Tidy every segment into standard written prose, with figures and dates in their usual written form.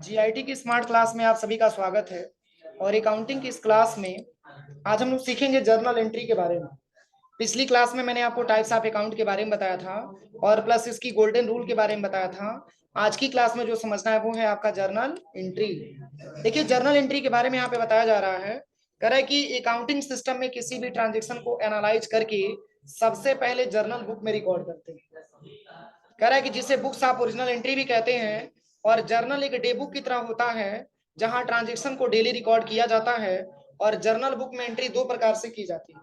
GIT की smart class में आप सभी का स्वागत है। और अकाउंटिंग की इस क्लास में आज हम लोग सीखेंगे जर्नल एंट्री के बारे में। पिछली क्लास में मैंने आपको टाइप्स ऑफ अकाउंट के बारे में बताया था और प्लस इसकी गोल्डन रूल के बारे में बताया था। आज की क्लास में जो समझना है वो है आपका जर्नल एंट्री। देखिए, जर्नल एंट्री के बारे में यहाँ पे बताया जा रहा है, कह रहा है कि अकाउंटिंग सिस्टम में किसी भी ट्रांजेक्शन को एनालाइज करके सबसे पहले जर्नल बुक में रिकॉर्ड करते हैं। कह रहा है कि जिसे बुक्स ऑफ ओरिजिनल एंट्री भी कहते हैं। और जर्नल एक डे बुक की तरह होता है जहां ट्रांजेक्शन को डेली रिकॉर्ड किया जाता है। और जर्नल बुक में एंट्री दो प्रकार से की जाती है।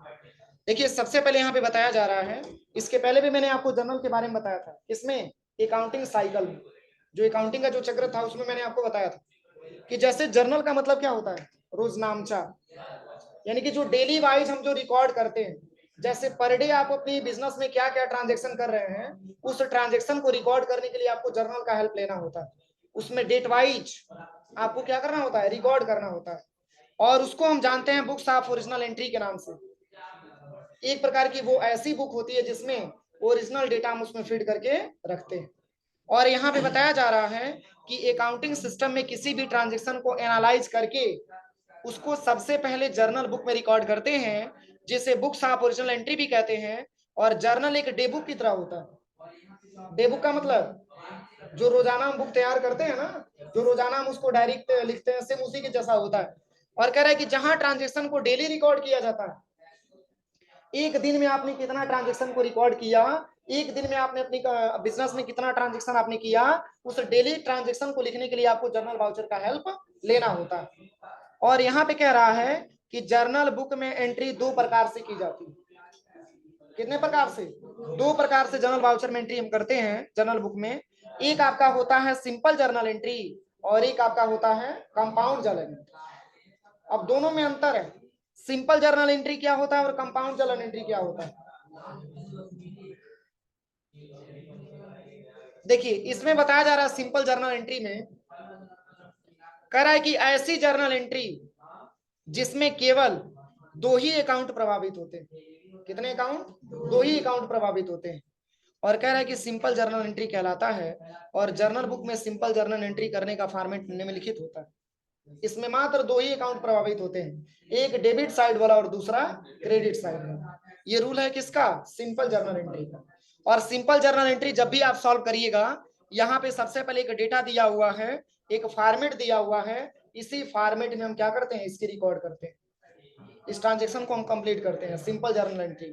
देखिए, सबसे पहले यहाँ पे बताया जा रहा है, इसके पहले भी मैंने आपको जर्नल के बारे में बताया था। इसमें अकाउंटिंग साइकिल में, जो अकाउंटिंग का जो चक्र था उसमें मैंने आपको बताया था कि जैसे जर्नल का मतलब क्या होता है, रोजनामचा, यानी कि जो डेली वाइज हम जो रिकॉर्ड करते हैं। जैसे पर डे आप अपनी बिजनेस में क्या क्या ट्रांजेक्शन कर रहे हैं, उस ट्रांजेक्शन को रिकॉर्ड करने के लिए आपको जर्नल का हेल्प लेना होता है। उसमें डेट वाइज आपको क्या करना होता है, रिकॉर्ड करना होता है। और उसको हम जानते हैं बुक्स ऑफ ओरिजिनल एंट्री के नाम से। एक प्रकार की वो ऐसी बुक होती है जिसमें ओरिजिनल डेटा हम उसमें फीड करके रखते हैं। और यहाँ पे बताया जा रहा है कि अकाउंटिंग सिस्टम में किसी भी ट्रांजेक्शन को एनालाइज करके उसको सबसे पहले जर्नल बुक में रिकॉर्ड करते हैं, जिसे बुक्स ऑफ ओरिजिनल एंट्री भी कहते हैं। और जर्नल एक डे बुक की तरह होता है। डे बुक का मतलब जो रोजाना हम बुक तैयार करते हैं ना, जो रोजाना हम उसको डायरेक्ट लिखते हैं, सेम उसी के जैसा होता है। और कह रहा है कि जहां ट्रांजेक्शन को डेली रिकॉर्ड किया जाता है, एक दिन में आपने कितना ट्रांजेक्शन को रिकॉर्ड किया, एक दिन में आपने अपनी बिजनेस में कितना ट्रांजेक्शन आपने किया, उस डेली ट्रांजेक्शन को लिखने के लिए आपको जर्नल वाउचर का हेल्प लेना होता है। और यहाँ पे कह रहा है कि जर्नल बुक में एंट्री दो प्रकार से की जाती है। कितने प्रकार से? दो प्रकार से जर्नल वाउचर में एंट्री हम करते हैं जर्नल बुक में। एक आपका होता है सिंपल जर्नल एंट्री और एक आपका होता है कंपाउंड जर्नल एंट्री। अब दोनों में अंतर है। सिंपल जर्नल एंट्री क्या होता है और कंपाउंड जर्नल एंट्री क्या होता है? देखिए, इसमें बताया जा रहा है सिंपल जर्नल एंट्री में कह रहा है कि ऐसी जर्नल एंट्री जिसमें केवल दो ही अकाउंट प्रभावित होते हैं। कितने अकाउंट? दो ही अकाउंट प्रभावित होते हैं। और कह रहा है कि सिंपल जर्नल एंट्री कहलाता है। और जर्नल बुक में सिंपल जर्नल एंट्री करने का फॉर्मेट निम्नलिखित होता है। इसमें मात्र दो ही अकाउंट प्रभावित होते हैं, एक डेबिट साइड वाला और दूसरा क्रेडिट साइड वाला। ये रूल है किसका? सिंपल जर्नल एंट्री का। और सिंपल जर्नल एंट्री जब भी आप सॉल्व करिएगा, यहाँ पे सबसे पहले एक डेटा दिया हुआ है, एक फॉर्मेट दिया हुआ है। इसी फॉर्मेट में हम क्या करते हैं, इसकी रिकॉर्ड करते हैं, इस ट्रांजेक्शन को हम कंप्लीट करते हैं सिंपल जर्नल एंट्री।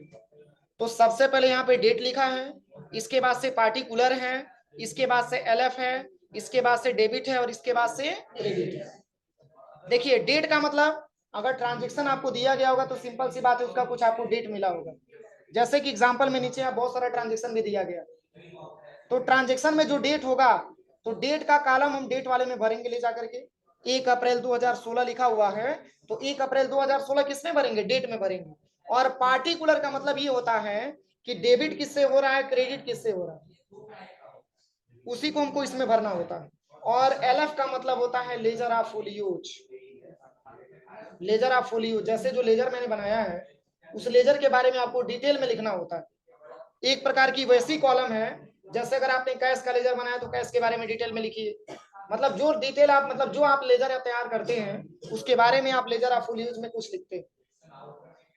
तो सबसे पहले यहाँ पे डेट लिखा है, इसके बाद से पार्टिकुलर है, इसके बाद से एलएफ है, इसके बाद से डेबिट है और इसके बाद से क्रेडिट है। देखिए, डेट का मतलब अगर ट्रांजेक्शन आपको दिया गया होगा तो सिंपल सी बात है, उसका कुछ आपको डेट मिला होगा। जैसे कि एग्जांपल में नीचे बहुत सारा ट्रांजेक्शन भी दिया गया, तो ट्रांजेक्शन में जो डेट होगा, तो डेट का कॉलम हम डेट वाले में भरेंगे ले जाकर के। 1 अप्रैल 2016 लिखा हुआ है, तो 1 अप्रैल 2016 किसमें भरेंगे? डेट में भरेंगे। और पार्टिकुलर का मतलब ये होता है कि डेबिट किससे हो रहा है, क्रेडिट किससे हो रहा है, उसी को हमको इसमें भरना होता है। और एलएफ का मतलब होता है laser of full use. Laser of full use, जैसे जो लेजर मैंने बनाया है उस लेजर के बारे में आपको डिटेल में लिखना होता है। एक प्रकार की वैसी कॉलम है, जैसे अगर आपने कैश का लेजर बनाया तो कैश के बारे में डिटेल में लिखिए। मतलब जो डिटेल आप, मतलब जो आप लेजर तैयार करते हैं उसके बारे में आप लेजर ऑफ फुल यूज में कुछ लिखते हैं।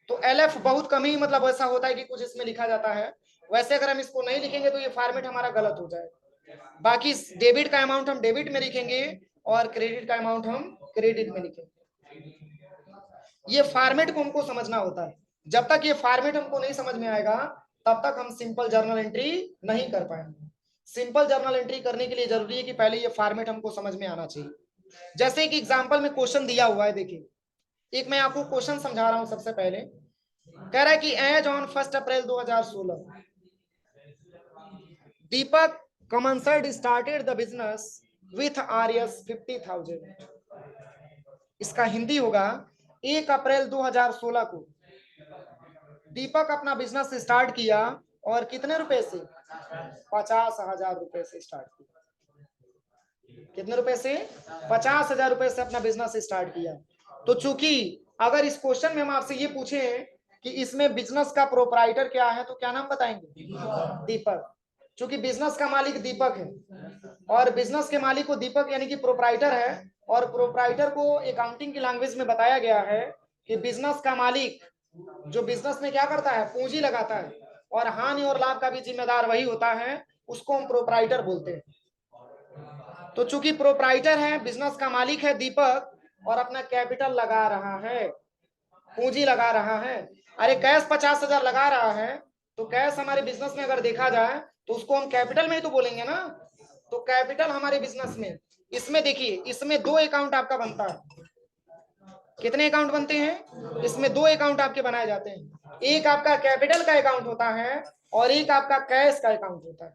तो एलएफ बहुत कम ही मतलब ऐसा होता है कि कुछ इसमें लिखा जाता है। वैसे अगर हम इसको नहीं लिखेंगे तो ये फॉर्मेट हमारा गलत हो जाएगा। बाकी डेबिट का अमाउंट हम डेबिट में लिखेंगे और क्रेडिट का अमाउंट हम क्रेडिट में लिखेंगे। ये फॉर्मेट को हमको समझना होता है। जब तक ये फॉर्मेट हमको नहीं समझ में आएगा तब तक हम सिंपल जर्नल एंट्री नहीं कर पाएंगे। सिंपल जर्नल एंट्री करने के लिए जरूरी है कि पहले ये फॉर्मेट हमको समझ में आना चाहिए। जैसे कि एग्जांपल में क्वेश्चन दिया हुआ है, देखिए एक मैं आपको क्वेश्चन समझा रहा हूं। सबसे पहले कह रहा है कि as on 1 April 2016 Deepak commenced started the business with RS 50,000। इसका हिंदी होगा, 1 अप्रैल 2016 को दीपक अपना बिजनेस स्टार्ट किया और कितने रुपए से? 50,000 रुपए से स्टार्ट किया। कितने रुपए से? 50,000 रुपए से अपना बिजनेस स्टार्ट किया। तो चूंकि अगर इस क्वेश्चन में हम आपसे ये पूछे कि इसमें बिजनेस का प्रोपराइटर क्या है, तो क्या नाम बताएंगे? दीपक। चूंकि बिजनेस का मालिक दीपक है, और बिजनेस के मालिक को दीपक यानी कि प्रोप्राइटर है, और प्रोप्राइटर को अकाउंटिंग की लैंग्वेज में बताया गया है कि बिजनेस का मालिक जो बिजनेस में क्या करता है, पूंजी लगाता है, और हानि और लाभ का भी जिम्मेदार वही होता है, उसको हम प्रोप्राइटर बोलते हैं। तो चूंकि प्रोप्राइटर है, बिजनेस का मालिक है दीपक, और अपना कैपिटल लगा रहा है, पूंजी लगा रहा है। अरे कैश 50,000 लगा रहा है, तो कैश हमारे बिजनेस में अगर देखा जाए तो उसको हम कैपिटल में ही तो बोलेंगे ना। तो कैपिटल हमारे बिजनेस में, इसमें देखिए, इसमें 2 अकाउंट आपका बनता है। कितने अकाउंट बनते हैं? इसमें 2 अकाउंट आपके बनाए जाते हैं। एक आपका कैपिटल का अकाउंट होता है और एक आपका कैश का अकाउंट होता है।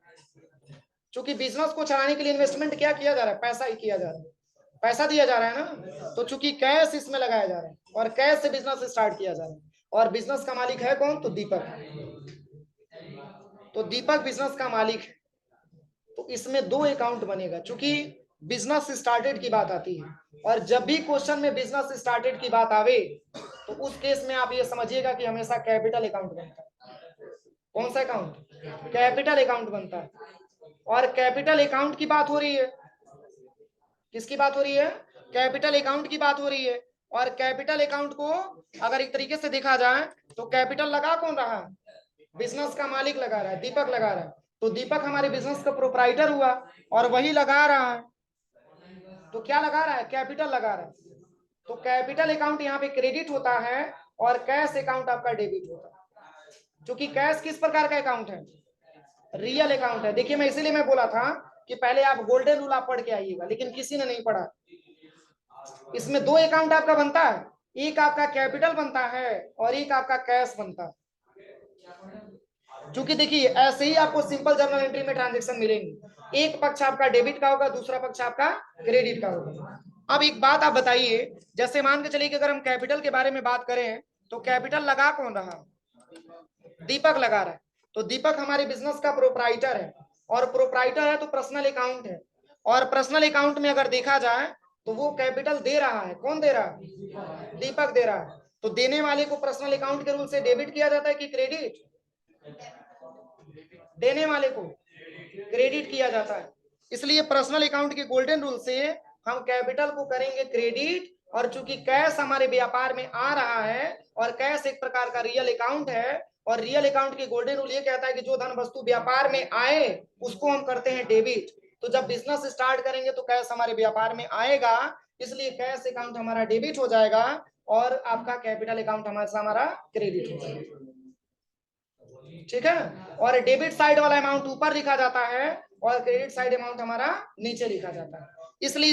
चूंकि बिजनेस को चलाने के लिए इन्वेस्टमेंट क्या किया जा रहा है, पैसा ही किया जा रहा है, पैसा दिया जा रहा है ना। तो चूंकि कैश इसमें लगाया जा रहा है और कैश से बिजनेस स्टार्ट किया जा रहा है, और बिजनेस का मालिक है कौन? तो दीपक। तो दीपक बिजनेस का मालिक है, तो इसमें 2 अकाउंट बनेगा। चूंकि बिजनेस स्टार्टेड की बात आती है, और जब भी क्वेश्चन में बिजनेस स्टार्टेड की बात आवे तो उस केस में आप ये समझिएगा कि हमेशा कैपिटल अकाउंट बनता है। कौन सा अकाउंट? कैपिटल अकाउंट बनता है। और कैपिटल अकाउंट की बात हो रही है, किसकी बात हो रही है? कैपिटल अकाउंट की बात हो रही है। और कैपिटल अकाउंट को अगर एक तरीके से देखा जाए तो कैपिटल लगा कौन रहा है? बिजनेस का मालिक लगा रहा है, दीपक लगा रहा है। तो दीपक हमारे बिजनेस का प्रोप्राइटर हुआ और वही लगा रहा है। तो क्या लगा रहा है? कैपिटल लगा रहा है। तो कैपिटल अकाउंट यहाँ पे क्रेडिट होता है और कैश अकाउंट आपका डेबिट होता है। क्योंकि कैश किस प्रकार का अकाउंट है? रियल अकाउंट है। देखिए, मैं इसीलिए मैं बोला था कि पहले आप गोल्डन रूल आप पढ़ के आइएगा, लेकिन किसी ने नहीं पढ़ा। इसमें 2 अकाउंट आपका बनता है, एक आपका कैपिटल बनता है और एक आपका कैश बनता है। क्योंकि देखिए, ऐसे ही आपको सिंपल जर्नल एंट्री में ट्रांजेक्शन मिलेंगे, एक पक्ष आपका डेबिट का होगा, दूसरा पक्ष आपका क्रेडिट का होगा। अब एक बात आप बताइए, जैसे मान के चलिए कि अगर हम कैपिटल के बारे में बात करें तो कैपिटल लगा कौन रहा? दीपक लगा रहा है। तो दीपक हमारे बिजनेस का प्रोप्राइटर है, और प्रोप्राइटर है तो पर्सनल अकाउंट है, और पर्सनल अकाउंट में अगर देखा जाए तो वो कैपिटल दे रहा है। कौन दे रहा है? दीपक दे रहा है। तो देने वाले को पर्सनल अकाउंट के रूल से डेबिट किया जाता है कि क्रेडिट? देने वाले को क्रेडिट किया जाता है। इसलिए पर्सनल अकाउंट के गोल्डन रूल से हम कैपिटल को करेंगे क्रेडिट, और चूंकि कैश हमारे व्यापार में आ रहा है और कैश एक प्रकार का रियल अकाउंट है, और रियल अकाउंट की गोल्डन रूल ये कहता है कि जो धन वस्तु व्यापार में आए उसको हम करते हैं डेबिट। तो जब बिजनेस स्टार्ट करेंगे तो कैश हमारे व्यापार में आएगा, इसलिए कैश अकाउंट हमारा डेबिट हो जाएगा और आपका कैपिटल अकाउंट हमारा क्रेडिट हो जाएगा। ठीक है। और डेबिट साइड वाला अमाउंट ऊपर लिखा जाता है और क्रेडिट साइड अमाउंट हमारा नीचे लिखा जाता है। इसलिए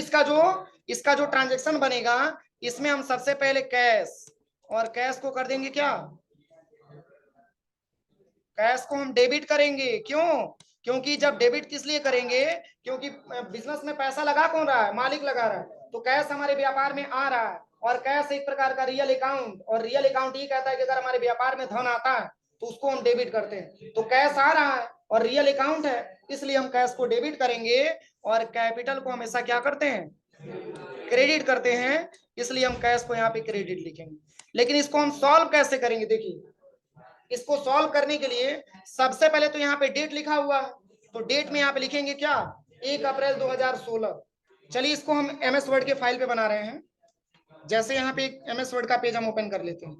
इसका जो ट्रांजैक्शन बनेगा, इसमें हम सबसे पहले कैश, और कैश को कर देंगे क्या? कैश को हम डेबिट करेंगे। क्यों? क्योंकि जब डेबिट किस लिए करेंगे? क्योंकि बिजनेस में पैसा लगा कौन रहा है? मालिक लगा रहा है। तो कैश हमारे व्यापार में आ रहा है, और कैश एक प्रकार का रियल अकाउंट, और रियल अकाउंट ये कहता है कि अगर हमारे व्यापार में धन आता है तो उसको हम डेबिट करते हैं। तो कैश आ रहा है और रियल अकाउंट है, इसलिए हम कैश को डेबिट करेंगे, और कैपिटल को हमेशा क्या करते हैं? क्रेडिट करते हैं। इसलिए हम कैश को यहाँ पे क्रेडिट लिखेंगे। लेकिन इसको हम सॉल्व कैसे करेंगे? देखिए, इसको सॉल्व करने के लिए सबसे पहले तो यहाँ पे डेट लिखा हुआ है, तो डेट में यहाँ पे लिखेंगे क्या? 1 अप्रैल 2016। चलिए, इसको हम एमएस वर्ड के फाइल पे बना रहे हैं। जैसे यहाँ पे एक एमएस वर्ड का पेज हम ओपन कर लेते हैं।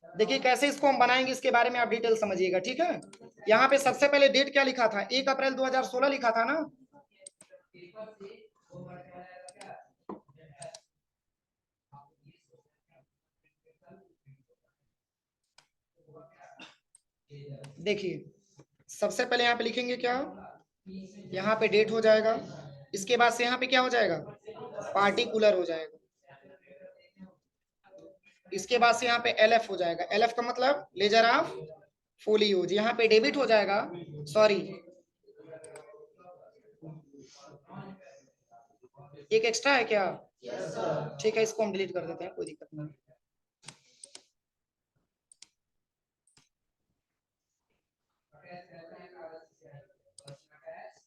देखिए कैसे इसको हम बनाएंगे, इसके बारे में आप डिटेल समझिएगा। ठीक है। यहाँ पे सबसे पहले डेट क्या लिखा था? 1 अप्रैल 2016 लिखा था ना। देखिए, सबसे पहले यहाँ पे लिखेंगे क्या? यहाँ पे डेट हो जाएगा, इसके बाद से यहाँ पे क्या हो जाएगा? पार्टिकुलर हो जाएगा। इसके बाद से यहाँ पे एलएफ हो जाएगा। एलएफ का मतलब लेजर ऑफ फोलियोज। यहाँ पे डेबिट हो जाएगा, सॉरी एक एक्स्ट्रा है क्या? ठीक है, इसको हम डिलीट कर देते हैं, कोई दिक्कत नहीं।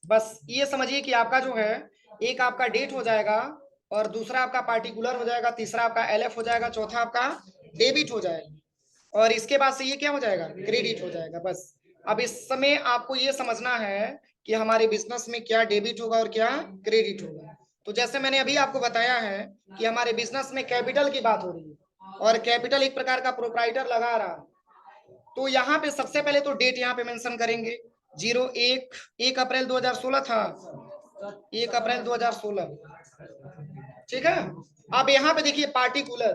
बस ये समझिए कि आपका जो है, एक आपका डेट हो जाएगा, और दूसरा आपका पार्टिकुलर हो जाएगा, तीसरा आपका एलएफ हो जाएगा, चौथा आपका डेबिट हो जाएगा। और इसके बाद से ये क्या हो जाएगा, क्रेडिट हो जाएगा। बस अब इस समय आपको ये समझना है कि हमारे बिजनेस में क्या डेबिट होगा और क्या क्रेडिट होगा। तो जैसे मैंने अभी आपको बताया है कि हमारे बिजनेस में कैपिटल की बात हो रही है और कैपिटल एक प्रकार का प्रोप्राइटर लगा रहा है, तो यहाँ पे सबसे पहले तो डेट यहाँ पे मेंशन करेंगे 1 अप्रैल 2016 था, 1 अप्रैल 2016, ठीक है। अब यहाँ पे देखिए पार्टिकुलर,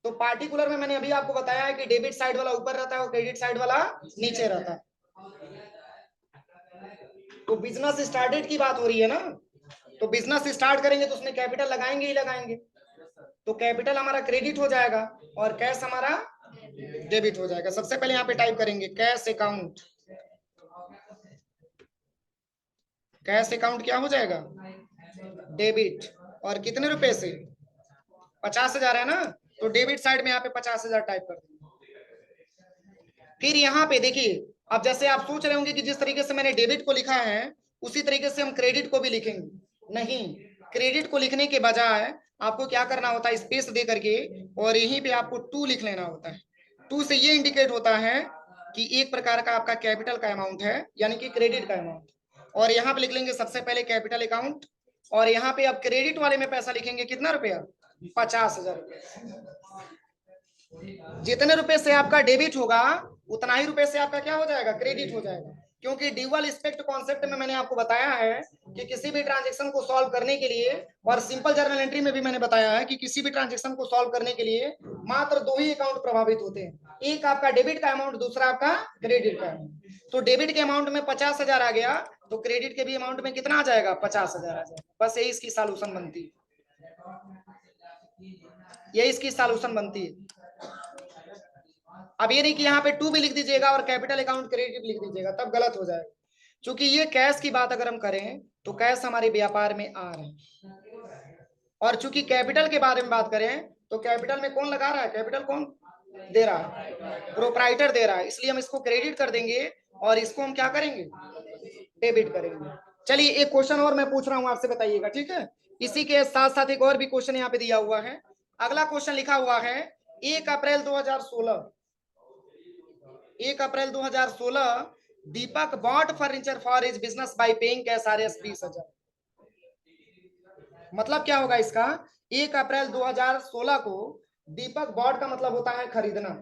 तो पार्टिकुलर में मैंने अभी आपको बताया है कि डेबिट साइड वाला ऊपर रहता है और क्रेडिट साइड वाला नीचे रहता है। तो बिजनेस स्टार्टेड की बात हो रही है ना, तो बिजनेस स्टार्ट करेंगे तो उसमें कैपिटल लगाएंगे ही लगाएंगे, तो कैपिटल हमारा क्रेडिट हो जाएगा और कैश हमारा डेबिट हो जाएगा। सबसे पहले यहाँ पे टाइप करेंगे कैश अकाउंट, कैश अकाउंट क्या हो जाएगा, डेबिट, और कितने रुपए से, 50,000 है ना, तो डेबिट साइड में यहाँ पे 50,000 टाइप कर देंगे। फिर यहाँ पे देखिए, अब जैसे आप सोच रहे होंगे कि जिस तरीके से मैंने डेबिट को लिखा है उसी तरीके से हम क्रेडिट को भी लिखेंगे, नहीं, क्रेडिट को लिखने के बजाय आपको क्या करना होता है, स्पेस दे करके और यहीं पे आपको 2 लिख लेना होता है। 2 से ये इंडिकेट होता है कि एक प्रकार का आपका कैपिटल का अमाउंट है, यानी कि क्रेडिट का अमाउंट, और यहाँ पे लिख लेंगे सबसे पहले कैपिटल अकाउंट, और यहाँ पे अब क्रेडिट वाले में पैसा लिखेंगे कितना रुपया, 50,000 रुपया। जितने रुपए से आपका डेबिट होगा उतना ही रुपए से आपका क्या हो जाएगा, क्रेडिट हो जाएगा। क्योंकि ड्यूअल एस्पेक्ट कॉन्सेप्ट में मैंने आपको बताया है कि किसी भी ट्रांजेक्शन को सॉल्व करने के लिए, और सिंपल जर्नल एंट्री में भी मैंने बताया है कि किसी भी ट्रांजेक्शन को सॉल्व करने के लिए मात्र 2 ही अकाउंट प्रभावित होते हैं, एक आपका डेबिट का अमाउंट, दूसरा आपका क्रेडिट का अमाउंट। तो डेबिट के अमाउंट में 50,000 आ गया, तो क्रेडिट के भी अमाउंट में कितना आ जाएगा, 50,000 आ जाएगा। बस यही इसकी सॉल्यूशन बनती है, यही इसकी सॉल्यूशन बनती है। अब ये नहीं कि यहाँ पे 2 भी लिख दीजिएगा और कैपिटल अकाउंट क्रेडिट लिख दीजिएगा, तब गलत हो जाएगा। क्योंकि ये कैश की बात अगर हम करें तो कैश हमारे व्यापार में आ रहा है, और चूंकि कैपिटल के बारे में बात करें तो कैपिटल में कौन लगा रहा है, कैपिटल कौन दे रहा है, प्रोप्राइटर दे रहा है, इसलिए हम इसको क्रेडिट कर देंगे और इसको हम क्या करेंगे, डेबिट करेंगे। चलिए एक क्वेश्चन और मैं पूछ रहा हूं आपसे, बताइएगा, ठीक है। इसी के साथ साथ एक और भी क्वेश्चन यहाँ पे दिया हुआ है। अगला क्वेश्चन लिखा हुआ है 1 April 2016, 1 April 2016 Deepak bought furniture for his business by paying cash RS 20,000। मतलब क्या होगा इसका, 1 अप्रैल 2016 को दीपक बॉट का मतलब होता है खरीदना,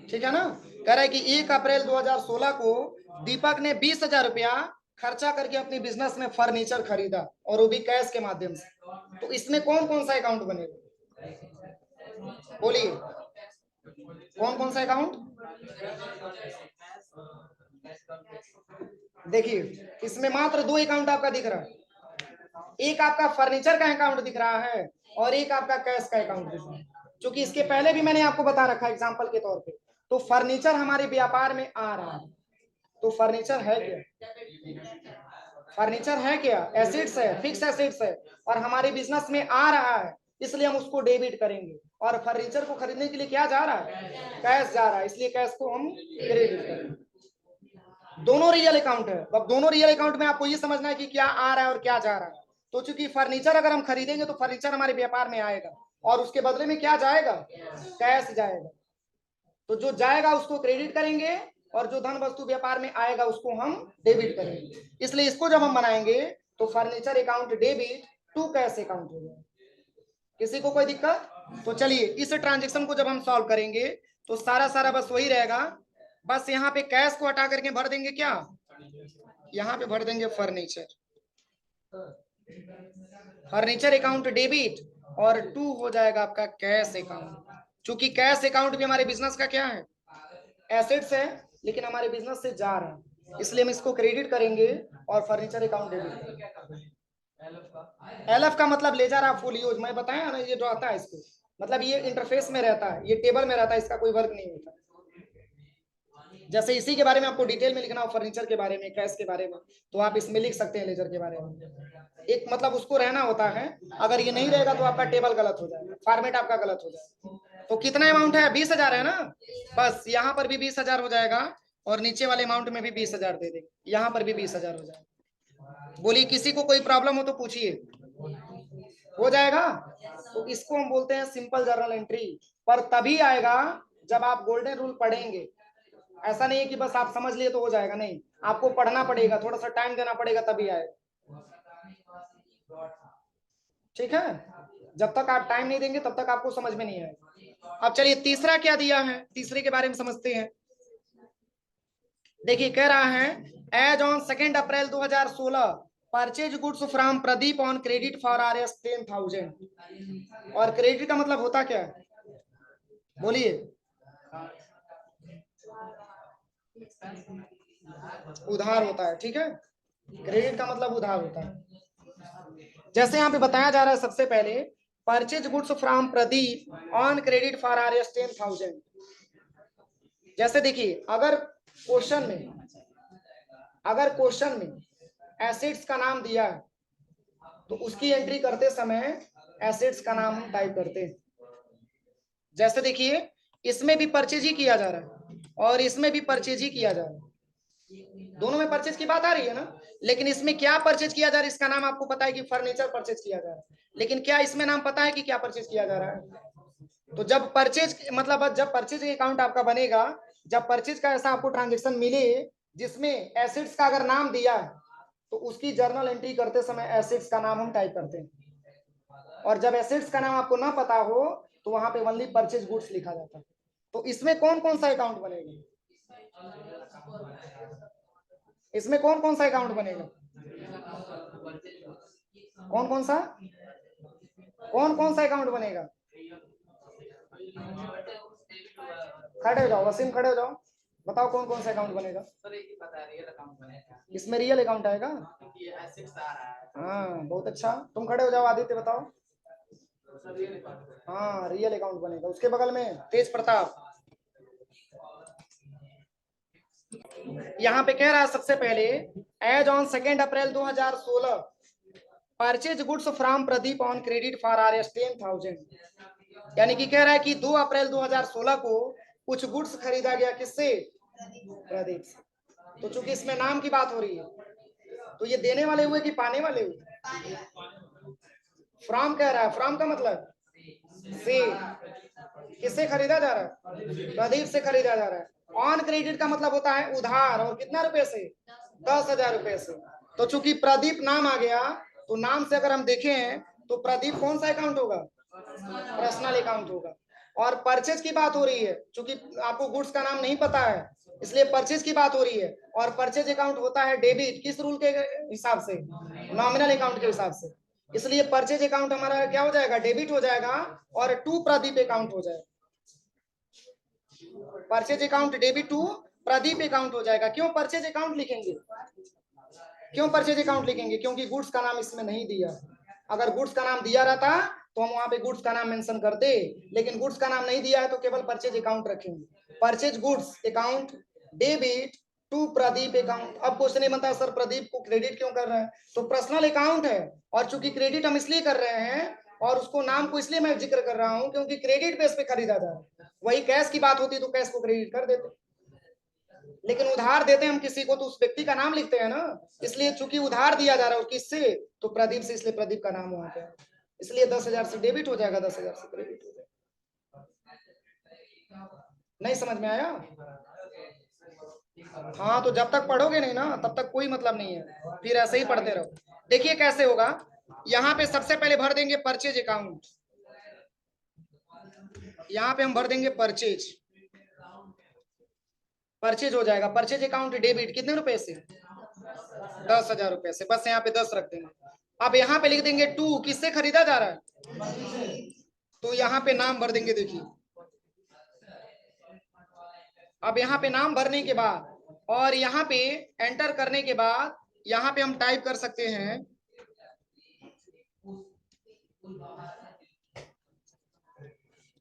ठीक है ना। कह रहा है कि 1 अप्रैल 2016 को दीपक ने 20,000 रुपया खर्चा करके अपनी बिजनेस में फर्नीचर खरीदा, और वो भी कैश के माध्यम से। तो इसमें कौन कौन सा अकाउंट बनेगा, बोलिए, कौन कौन सा अकाउंट। देखिए इसमें मात्र 2 अकाउंट आपका दिख रहा है, एक आपका फर्नीचर का अकाउंट दिख रहा है और एक आपका कैश का अकाउंट दिख रहा है। क्योंकि इसके पहले भी मैंने आपको बता रखा है एग्जांपल के तौर पे, तो फर्नीचर हमारे व्यापार में आ रहा है, तो फर्नीचर है क्या, फर्नीचर है क्या, एसेट्स है, फिक्स एसेट्स है, और हमारे बिजनेस में आ रहा है, इसलिए हम उसको डेबिट करेंगे। और फर्नीचर को खरीदने के लिए क्या जा रहा है, कैश जा रहा है, इसलिए कैश को हम क्रेडिट करेंगे। दोनों रियल अकाउंट है। अब दोनों रियल अकाउंट में आपको ये समझना है कि क्या आ रहा है और क्या जा रहा है। तो चूंकि फर्नीचर अगर हम खरीदेंगे तो फर्नीचर हमारे व्यापार में आएगा और उसके बदले में क्या जाएगा, कैश जाएगा। तो जो जाएगा उसको क्रेडिट करेंगे और जो धन वस्तु व्यापार में आएगा उसको हम डेबिट करेंगे। इसलिए इसको जब हम बनाएंगे तो furniture account debit to cash account हो जाएगा। किसी को कोई दिक्कत। तो चलिए इस ट्रांजेक्शन को जब हम सॉल्व करेंगे तो सारा सारा बस वही रहेगा, बस यहाँ पे कैश को हटा करके भर देंगे क्या, यहाँ पे भर देंगे फर्नीचर, फर्नीचर अकाउंट डेबिट, और 2 हो जाएगा आपका कैश अकाउंट। चूंकि कैश अकाउंट भी हमारे बिजनेस का क्या है, एसेट्स है, लेकिन हमारे बिजनेस से जा रहा है, इसलिए हम इसको क्रेडिट करेंगे और फर्नीचर अकाउंट डेबिट। एलएफ का मतलब लेजर ऑफ फुल यूज, मैं बताया ना, ये जो आता है इसको, मतलब ये इंटरफेस में रहता है, ये टेबल में रहता है, इसका कोई वर्क नहीं होता। जैसे इसी के बारे में आपको डिटेल में लिखना हो, फर्नीचर के बारे में, कैश के बारे में, तो आप इसमें लिख सकते हैं लेजर के बारे में। एक मतलब उसको रहना होता है, अगर ये नहीं रहेगा तो आपका टेबल गलत हो जाएगा, फॉर्मेट आपका गलत हो जाएगा। तो कितना अमाउंट है, 20,000 है ना, बस यहाँ पर भी 20,000 हो जाएगा और नीचे वाले अमाउंट में भी 20,000 दे देंगे, यहाँ पर भी 20,000 हो जाएगा। बोलिए किसी को कोई प्रॉब्लम हो तो पूछिए, हो जाएगा। तो इसको हम बोलते हैं सिंपल जर्नल एंट्री, पर तभी आएगा जब आप गोल्डन रूल पढ़ेंगे। ऐसा नहीं है कि बस आप समझ लिए तो हो जाएगा, नहीं, आपको पढ़ना पड़ेगा, थोड़ा सा टाइम देना पड़ेगा, तभी आएगा। ठीक है, जब तक आप टाइम नहीं देंगे तब तक आपको समझ में नहीं आएगा। अब चलिए तीसरा क्या दिया है, तीसरे के बारे में समझते हैं। देखिए कह रहा है as on 2 April 2016 purchase goods from Pradeep on credit for RS 10,000। और क्रेडिट का मतलब होता क्या है, बोलिए। उधार होता है, ठीक है, क्रेडिट का मतलब उधार होता है। जैसे यहाँ पे बताया जा रहा है सबसे पहले purchase goods from Pradeep on credit for RS 10,000। जैसे देखिए अगर क्वेश्चन में एसेट्स का नाम दिया है तो उसकी एंट्री करते समय एसेट्स का नाम हम टाइप करते हैं। जैसे देखिए इसमें भी परचेज ही किया जा रहा है और इसमें भी परचेज ही किया जा रहा है, दोनों में परचेज की बात आ रही है ना। लेकिन इसमें क्या परचेज किया जा रहा है, इसका नाम आपको पता है कि फर्नीचर परचेज किया जा रहा है, लेकिन क्या इसमें नाम पता है कि क्या परचेज किया जा रहा है। तो जब परचेज मतलब जब परचेज अकाउंट आपका बनेगा, जब परचेज का ऐसा आपको ट्रांजेक्शन मिले जिसमें एसेट्स का अगर नाम दिया है तो उसकी जर्नल एंट्री करते समय एसेट्स का नाम हम टाइप करते हैं। और जब एसेट्स का नाम आपको ना पता हो तो वहां पे ओनली परचेज गुड्स लिखा जाता है। तो इसमें कौन कौन सा अकाउंट बनेगा, इसमें कौन कौन सा अकाउंट बनेगा, कौन कौन सा अकाउंट बनेगा। खड़े हो जाओ वसीम, खड़े हो जाओ, बताओ कौन कौन सा अकाउंट बनेगा। इसमें रियल अकाउंट आएगा। हाँ बहुत अच्छा, तुम खड़े हो जाओ, आदित्य बताओ। हाँ रियल अकाउंट बनेगा। उसके बगल में तेज प्रताप। यहाँ पे कह रहा है सबसे पहले as on 2 April 2016 purchase goods from Pradeep on credit for RS 10,000। यानी कि कह रहा है कि 2 अप्रैल 2016 को कुछ गुड्स खरीदा गया, किससे, प्रदीप से। तो चूंकि इसमें नाम की बात हो रही है तो ये देने वाले हुए कि पाने वाले हुए। फ्रॉम कह रहा है, फ्रॉम का मतलब से, किससे खरीदा जा रहा है, प्रदीप से खरीदा जा रहा है। ऑन क्रेडिट का मतलब होता है उधार, और कितना रुपए से, 10,000 रुपए से। तो चूंकि प्रदीप नाम आ गया तो नाम से अगर हम देखें तो प्रदीप कौन सा अकाउंट होगा, पर्सनल अकाउंट होगा। और परचेज की बात हो रही है, चूंकि आपको गुड्स का नाम नहीं पता है इसलिए परचेज की बात हो रही है। और परचेज अकाउंट होता है डेबिट, किस रूल के हिसाब से, नॉमिनल अकाउंट के हिसाब से। इसलिए परचेज अकाउंट हमारा क्या हो जाएगा, डेबिट हो जाएगा, और टू प्रदीप अकाउंट हो जाएगा। Purchase account debit to Pradeep account हो जाएगा। क्यों परचेज अकाउंट लिखेंगे, क्यों परचेज अकाउंट लिखेंगे, क्योंकि गुड्स का नाम इसमें नहीं दिया। अगर गुड्स का नाम दिया रहता तो हम वहां पे गुड्स का नाम मेंशन करते, लेकिन गुड्स का नाम नहीं दिया है तो केवल परचेज अकाउंट रखेंगे। Purchase goods account debit to Pradeep account. अब क्वेश्चन ये बनता है सर प्रदीप को क्रेडिट क्यों कर रहे हैं, तो पर्सनल अकाउंट है और चूंकि क्रेडिट हम इसलिए कर रहे हैं और उसको नाम को इसलिए मैं जिक्र कर रहा हूं क्योंकि क्रेडिट बेस पे खरीदा जा रहा है। वही कैश की बात होती तो कैश को क्रेडिट कर देते, लेकिन उधार देते हम किसी को तो उस व्यक्ति का नाम लिखते हैं ना। इसलिए चूंकि उधार दिया जा रहा है किससे, तो प्रदीप से, इसलिए प्रदीप का नाम वहां पे, इसलिए 10,000 से डेबिट हो जाएगा, 10,000 से क्रेडिट हो जाएगा। नहीं समझ में आया। हाँ तो जब तक पढ़ोगे नहीं ना तब तक कोई मतलब नहीं है, फिर ऐसे ही पढ़ते रहो। देखिए कैसे होगा, यहाँ पे सबसे पहले भर देंगे परचेज अकाउंट, यहाँ पे हम भर देंगे परचेज, परचेज हो जाएगा। परचेज अकाउंट डेबिट कितने रुपए से, 10,000 रुपए से, बस यहाँ पे 10 रख देंगे। अब यहाँ पे लिख देंगे टू, किससे खरीदा जा रहा है, तो यहाँ पे नाम भर देंगे। देखिए अब यहाँ पे नाम भरने के बाद और यहाँ पे एंटर करने के बाद यहाँ पे हम टाइप कर सकते हैं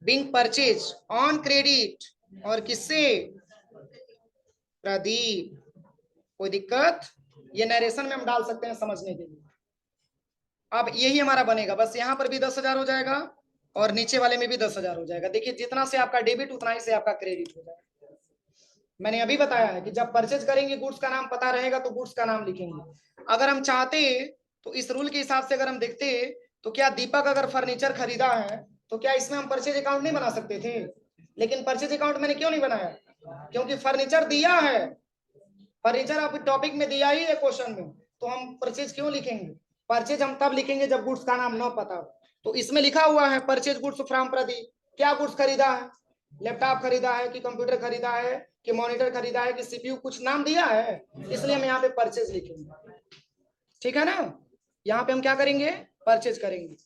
बिंग परचेज ऑन क्रेडिट, और किससे, प्रदीप। कोई दिक्कत, ये नरेशन में हम डाल सकते हैं समझने के लिए। अब यही हमारा बनेगा, बस यहाँ पर भी 10,000 हो जाएगा और नीचे वाले में भी 10,000 हो जाएगा। देखिए जितना से आपका डेबिट उतना ही से आपका क्रेडिट हो जाएगा। मैंने अभी बताया है कि जब परचेज करेंगे गुड्स का नाम पता रहेगा तो गुड्स का नाम लिखेंगे। अगर हम चाहते तो इस रूल के हिसाब से अगर हम देखते तो क्या दीपक अगर फर्नीचर खरीदा है तो क्या इसमें हम परचेज अकाउंट नहीं बना सकते थे? लेकिन परचेज अकाउंट मैंने क्यों नहीं बनाया? क्योंकि फर्नीचर दिया है, फर्नीचर आप टॉपिक में दिया ही है क्वेश्चन में, तो हम परचेज क्यों लिखेंगे? परचेज हम तब लिखेंगे जब गुड्स का नाम न पता हो। तो इसमें लिखा हुआ है परचेज गुड्स फ्रॉम प्रदीप। क्या गुड्स खरीदा है? लैपटॉप खरीदा है कि कंप्यूटर खरीदा है कि मॉनिटर खरीदा है कि सीपीयू, कुछ नाम दिया है, इसलिए हम यहाँ पे परचेज लिखेंगे। ठीक है ना? यहाँ पे हम क्या करेंगे? परचेज करेंगे।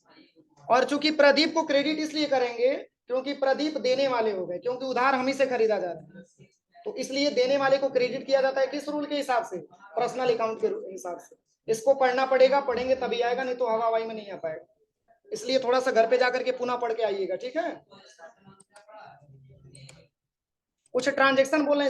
और चूंकि प्रदीप को क्रेडिट इसलिए करेंगे क्योंकि प्रदीप देने वाले हो गए, क्योंकि उधार हम ही से खरीदा जा रहा है, तो इसलिए देने वाले को क्रेडिट किया जाता है। किस रूल के हिसाब से? पर्सनल अकाउंट के हिसाब से। इसको पढ़ना पड़ेगा, पढ़ेंगे तभी आएगा, नहीं तो हवा हवाई में नहीं आ पाएगा। इसलिए थोड़ा सा घर पे जाकर के पुनः पढ़ के आइएगा, ठीक है? कुछ ट्रांजेक्शन बोलना